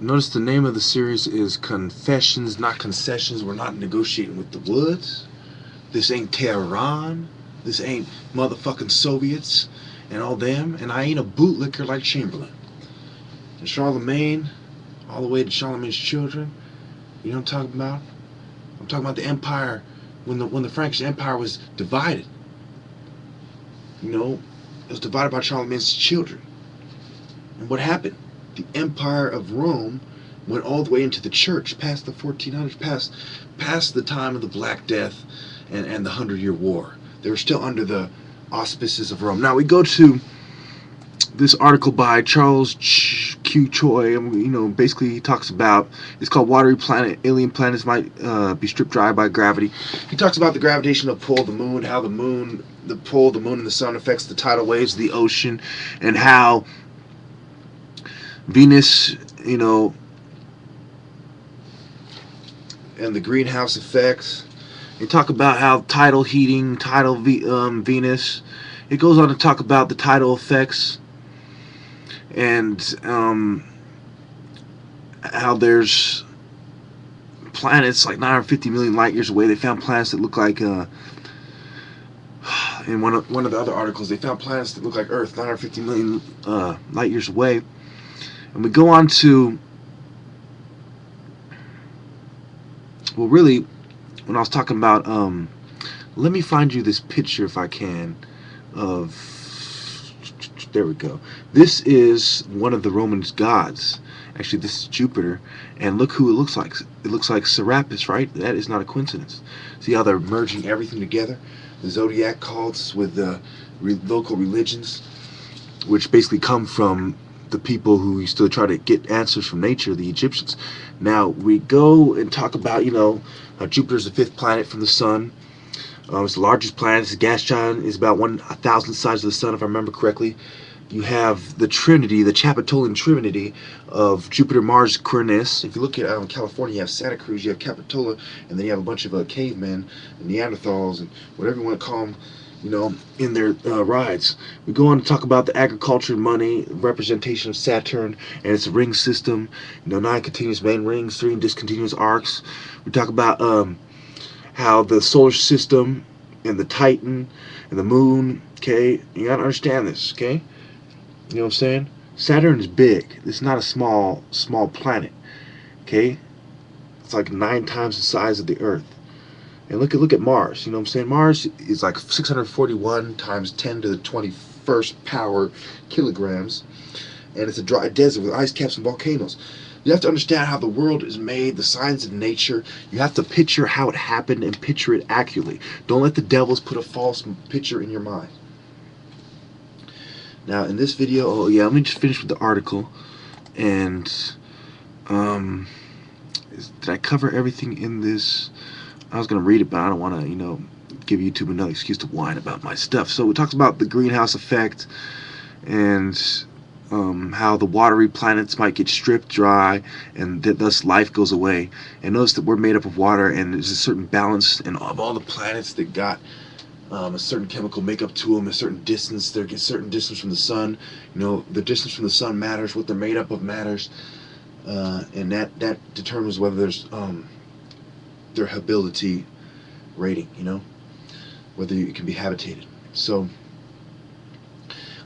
Notice the name of the series is Confessions, not Concessions. We're not negotiating with the Woods. This ain't Tehran. This ain't motherfucking Soviets and all them. And I ain't a bootlicker like Chamberlain. And Charlemagne, all the way to Charlemagne's children. You know what I'm talking about? I'm talking about the empire when the Frankish Empire was divided. You know, it was divided by Charlemagne's children. And what happened? The Empire of Rome went all the way into the church, past the 1400s, past the time of the Black Death and the 100-Year War. They were still under the auspices of Rome. Now we go to this article by Charles Q. Choi. You know, basically he talks about, it's called Watery Planet, Alien Planets Might Be Stripped Dry by Gravity. He talks about the gravitational pull of the moon, how the pull of the moon and the sun affects the tidal waves of the ocean, and how Venus, you know, and the greenhouse effects. You talk about how tidal heating, Venus. It goes on to talk about the tidal effects and how there's planets like 950 million light years away. They found planets that look like, in one of the other articles, they found planets that look like Earth 950 million light years away. And we go on to, well, really, when I was talking about, let me find you this picture if I can, of, there we go. This is one of the Roman gods. Actually, this is Jupiter, and look who it looks like. It looks like Serapis, right? That is not a coincidence. See how they're merging everything together? The zodiac cults with the local religions, which basically come from the people who used to try to get answers from nature, the Egyptians. Now we go and talk about, you know, Jupiter's the 5th planet from the sun. It's the largest planet. It's a gas giant. It's about 1,000 the size of the sun, if I remember correctly. You have the Trinity, the Capitolian Trinity of Jupiter, Mars, Uranus. If you look at California, you have Santa Cruz, you have Capitola, and then you have a bunch of cavemen and Neanderthals and whatever you want to call them, you know, in their rides. We go on to talk about the agriculture and money, representation of Saturn and its ring system, you know, 9 continuous main rings, 3 discontinuous arcs. We talk about how the solar system and the Titan and the moon, okay, you gotta understand this, okay? You know what I'm saying? Saturn is big. It's not a small planet, okay? It's like 9 times the size of the Earth. And look at Mars. You know what I'm saying? Mars is like 641 times 10 to the 21st power kilograms, and it's a dry desert with ice caps and volcanoes. You have to understand how the world is made, the signs of nature. You have to picture how it happened and picture it accurately. Don't let the devils put a false picture in your mind. Now in this video, oh yeah, let me just finish with the article. And did I cover everything in this? I was going to read it, but I don't want to, you know, give YouTube another excuse to whine about my stuff. So it talks about the greenhouse effect and how the watery planets might get stripped dry and that thus life goes away. And notice that we're made up of water, and there's a certain balance, and of all the planets that got a certain chemical makeup to them, a certain distance, they get certain distance from the sun. You know, the distance from the sun matters, what they're made up of matters, and that determines whether there's their habitability rating, you know, whether it can be habitated. So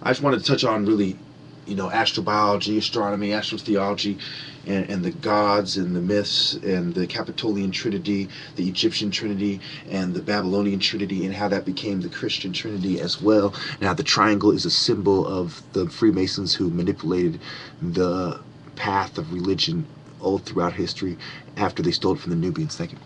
I just wanted to touch on really, you know, astrobiology, astronomy, astrotheology, and the gods and the myths and the Capitolian Trinity, the Egyptian Trinity, and the Babylonian Trinity, and how that became the Christian Trinity as well, and how the triangle is a symbol of the Freemasons who manipulated the path of religion all throughout history after they stole it from the Nubians. Thank you.